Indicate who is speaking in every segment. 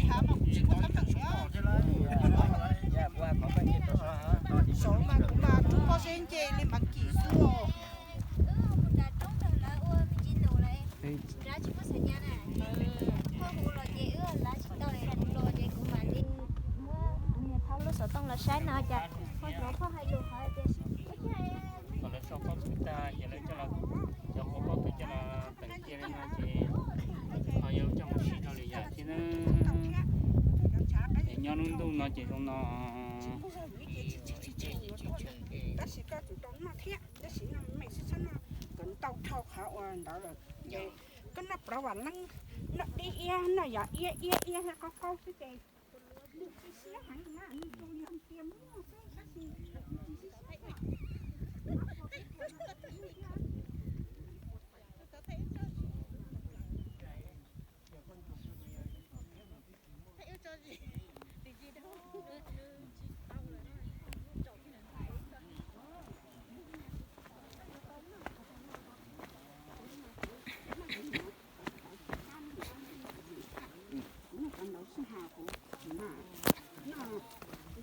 Speaker 1: chả mà chỉ có thằng số mà chúng có sen chè lên bằng kỹ sư
Speaker 2: tông là sáng nào chả không có hay được hay
Speaker 3: còn là sau có chúng ta giờ lấy cho là cho có tôi cho là tận kia lên là chị họ yêu trong một xí cho lì giả thì nó để nhau luôn đâu nó chỉ trong nó
Speaker 1: đó là cái tụi tôi nó thiết đó là mấy sự nó còn tàu thao khảo đó là cái nó bảo quản nó đi nó giả là có câu cái gì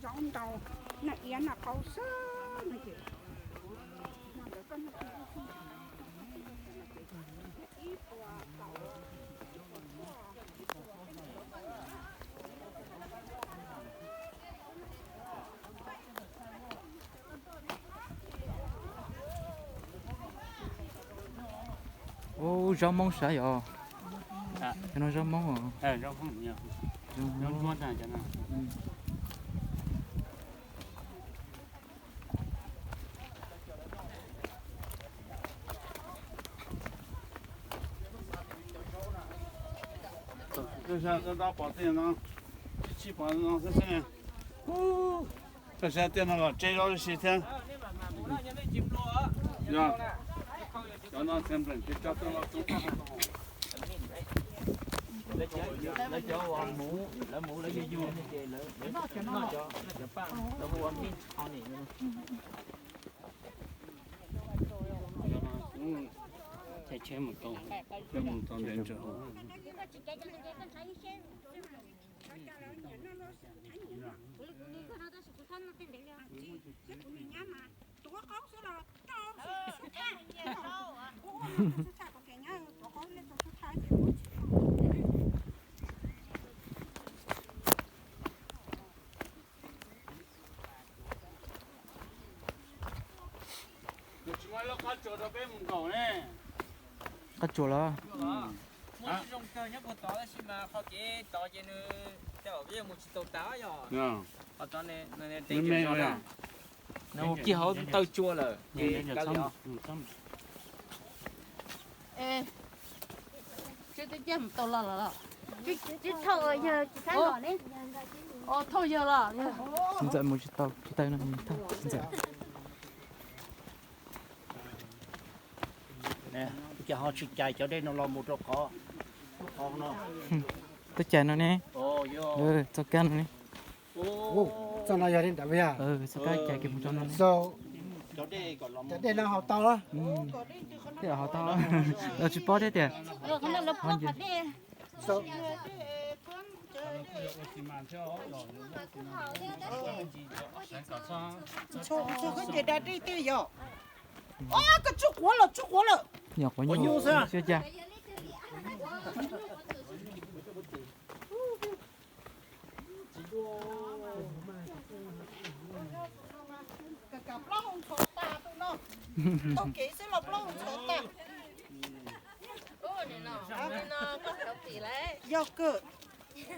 Speaker 1: giống đầu nó yên là câu sơ nó chỉ nó được con
Speaker 4: ô rau mông sao vậy? Cái nó rau mông à?
Speaker 3: rau không nhiều rau ngon à cho nó
Speaker 5: 这下这大保电呢，基本上是这样。哦，这下电那个摘了这些天，呀，叫那成本就交到了中华好。
Speaker 6: lấy cho ông mũ lấy dây dùi này kì lấy nó cho ba nó mua ông pin ông này
Speaker 3: nữa chạy chơi một tuần
Speaker 5: 这么当连着。
Speaker 4: cắt chuột đó.
Speaker 6: một trong cơ nhất của tao là xin mà họ chỉ tao chỉ nữa tao bây giờ một chỉ tao tao rồi họ tao này tiền cho nó nó kia họ tao chua rồi cái cái gì
Speaker 1: ê chứ tôi chém tao là
Speaker 2: chứ thôi giờ chỉ thấy rồi đấy
Speaker 1: thôi giờ là
Speaker 4: Xin chào một chút tay nó thôi. Xin chào.
Speaker 6: nè cho họ chụp chạy cho đây nó lo một rổ khó nó
Speaker 4: Tôi chạy nó nè.
Speaker 6: ô vô
Speaker 4: Cho can nó nè.
Speaker 7: cho nó giờ đến đã bây giờ
Speaker 4: Cho cái chạy cái một trong nó nè.
Speaker 7: rồi
Speaker 6: cho đây còn lo
Speaker 7: cho đây là họ to đó
Speaker 4: Thế là họ to. Nó chỉ bỏ thế tiền.
Speaker 2: cái nó lấp lấp đi
Speaker 7: rồi
Speaker 1: cho cái gì đã đi tiêu rồi cái chút quá là
Speaker 4: Nhỏ quá nhiều. Chưa cha.
Speaker 1: cặp lông không số ta tụi nó tao kỹ sẽ lọc lông không số ta
Speaker 2: có đâu tỷ lệ
Speaker 1: do cơ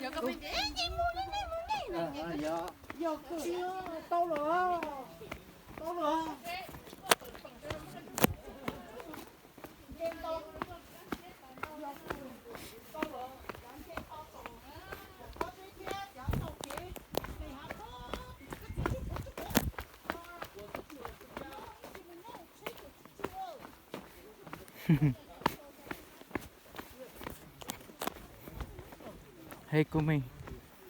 Speaker 2: giờ có bên gì muốn đi
Speaker 1: do cơ tao rồi
Speaker 4: Hey Kumi,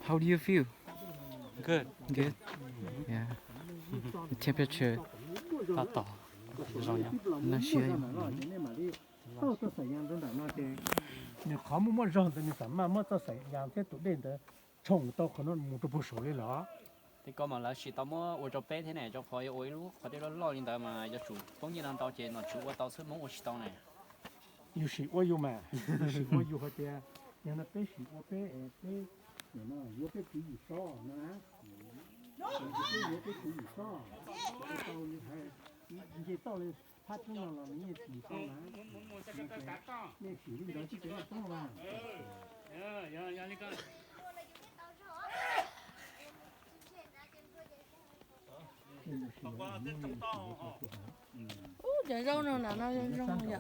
Speaker 4: how do you feel?
Speaker 3: good
Speaker 4: Good. Yeah. The temperature.
Speaker 3: tao tỏ rồi nhá
Speaker 4: Nó xia.
Speaker 7: tao tao sấy yang真的那点你好么么让的你什么么这sấy yang这都练的冲到可能木都不熟的了。
Speaker 6: thì có mà là chỉ tao mua ô tô bé thế này cho khỏi ôi luôn khỏi đi lo lên tới mà cho chủ công nhân đang tao chơi nó chủ tao sớm muốn ô chỉ tao này
Speaker 7: 有水我有嘛，有水我有好点，让那白水我白白，有那有白水少呢，有白水少，到你看，你到了他听到了你也提上来，那水里头就给他倒了。
Speaker 2: Giờ rau nào là nó rau vậy.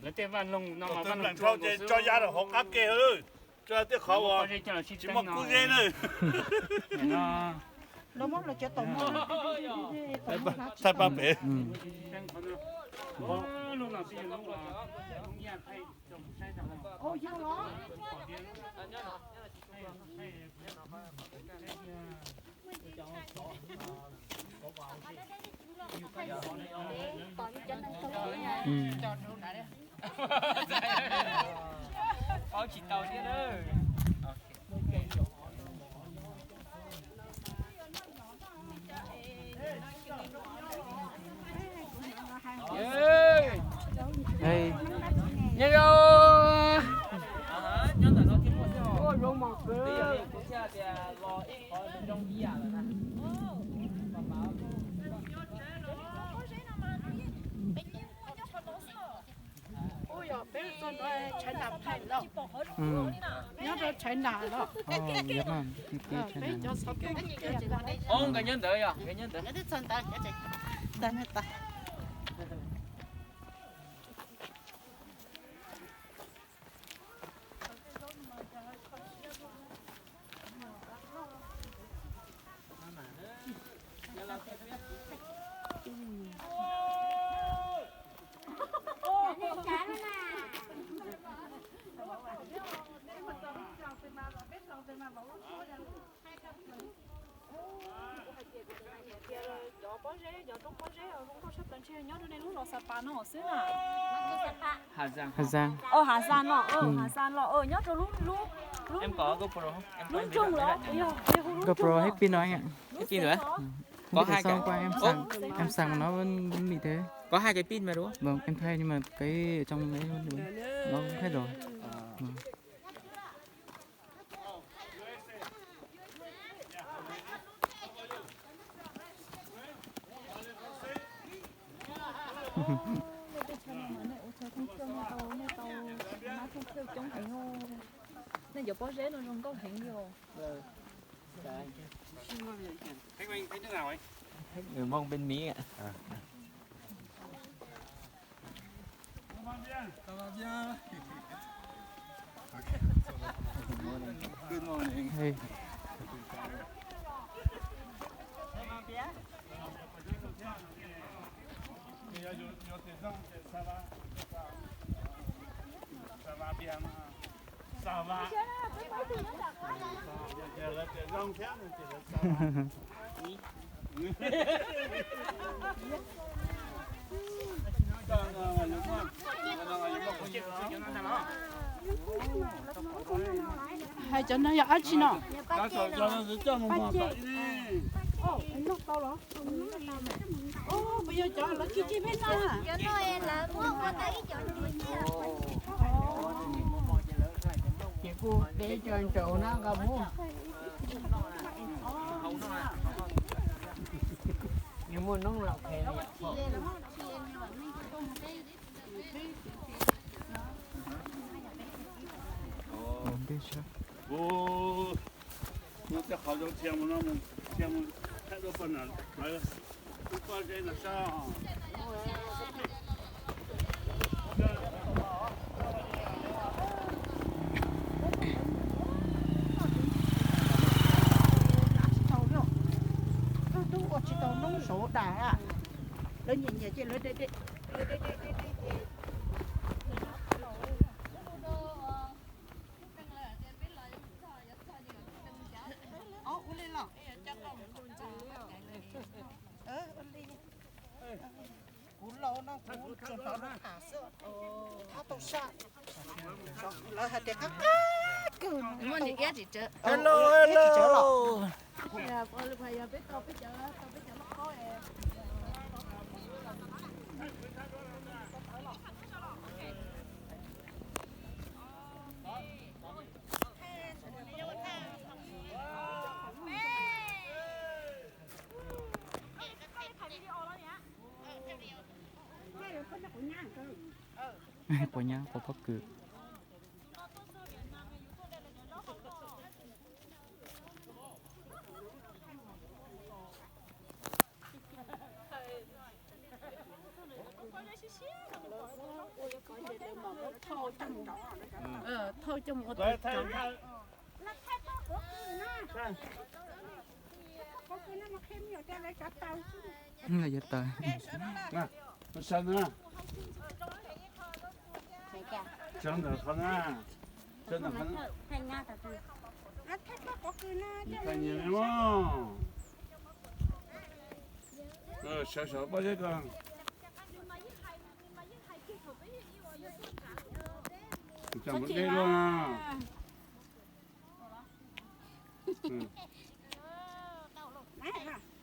Speaker 3: lấy tiền văn lông nó mà văn lông
Speaker 5: cho ra được họ cắt kê ơi cho tiếc khó à chỉ một cú ghê nữa
Speaker 1: nó mất là cho tổng
Speaker 5: sai ba bể
Speaker 3: lúc nào xí lúc là không nhà thay trồng sai trồng
Speaker 1: ô sao nó
Speaker 6: có chỉ tàu kia đó
Speaker 4: Hey.
Speaker 6: nhớ đâu nhớ là nó kiếm một chỗ ôi rong mọc cơ bây giờ cũng sẽ thì lo ít khỏi bên trong gì à
Speaker 1: ôi giờ bé con nó chạy nằm thành đâu nhớ nó chạy nằm đó
Speaker 4: Biết mà.
Speaker 1: bé cho sao cái
Speaker 6: ông cái nhân tới à cái nhân tới Hà Giang
Speaker 4: Hà Giang.
Speaker 2: Hà San lọ, Hà San lọ, nhớ cho lúc
Speaker 6: em có GoPro không em
Speaker 2: lúc chung lọ,
Speaker 4: GoPro hết pin rồi anh ạ.
Speaker 6: cái pin nữa
Speaker 4: Có hai cái. Qua em sẵn nó vẫn bị thế.
Speaker 6: có hai cái pin mà đúng không
Speaker 4: Vâng, em thay nhưng mà cái ở trong đấy nó hết rồi.
Speaker 2: nên giờ có rễ nó không có hiện vô.
Speaker 5: anh thấy nước nào ấy
Speaker 6: người mong bên Mỹ ạ
Speaker 5: good morning
Speaker 4: Hey.
Speaker 5: ça va giờ là tiền rong khác rồi chỉ là
Speaker 1: hai chân nó giờ ăn chi nó
Speaker 5: nó cho nó mà vậy đi
Speaker 1: nó to lắm bây giờ cho nó chi hết nó
Speaker 2: Cho nó là mua tới chỗ
Speaker 8: chị cô để cho anh trụ nó không muốn nhưng mua nó lọc hè
Speaker 5: ô nó sẽ khó cho tiền mà nó tiền太多分了来了不挂这个上
Speaker 1: số đà à, nó lên nhà nhà chơi lên đây đi.
Speaker 2: Muốn gì ghét gì chứ?
Speaker 6: Hello, hello.
Speaker 2: Dạ, phải biết tao biết chợ nó có em.
Speaker 4: Của nhá, của bác cử.
Speaker 2: Thôi cho một
Speaker 5: Đấy, thay
Speaker 4: Là giật tài.
Speaker 5: nó sao nữa? Chân được không á? Chân được không? Cái gì nữa không? Sợ bao nhiêu con? Chẳng vấn đề luôn à.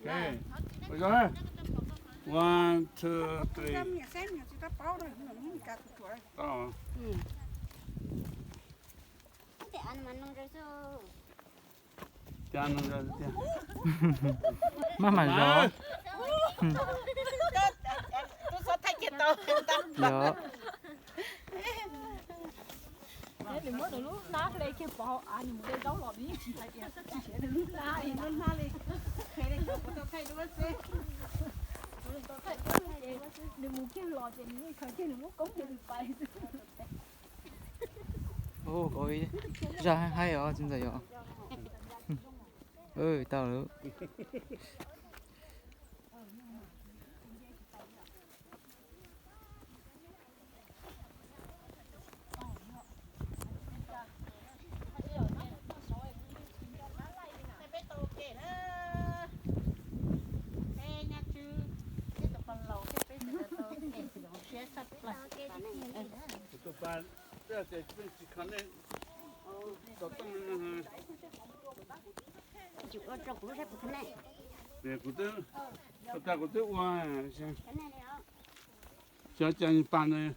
Speaker 5: Okay, bây giờ 1, 2, 3. Tao. Ăn rồi.
Speaker 4: Má mà gió.
Speaker 1: Tôi sẽ thay cái tao.
Speaker 4: Gió.
Speaker 2: đừng có đừng lúc nát lên cái bỏ anh muốn giấu lọt đi chỉ phải đừng lúc nát đi
Speaker 1: Thay đây cho tôi thay đúng không?
Speaker 2: đừng muốn kêu lọt thì như khởi chứ đừng muốn cống thì được phải
Speaker 4: Ô, 거의 진짜 하얘요, 진짜요. 어이, 따로.
Speaker 5: Tụi bạn rất là chỉ khán lên. Để của tôi, ta của tôi qua xem. Cho chân bạn này,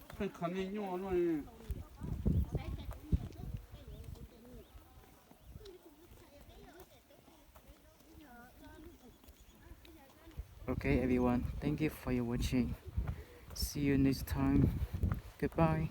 Speaker 5: phải khán lên nhỏ rồi.
Speaker 4: Okay, everyone, thank you for your watching. See you next time. Goodbye.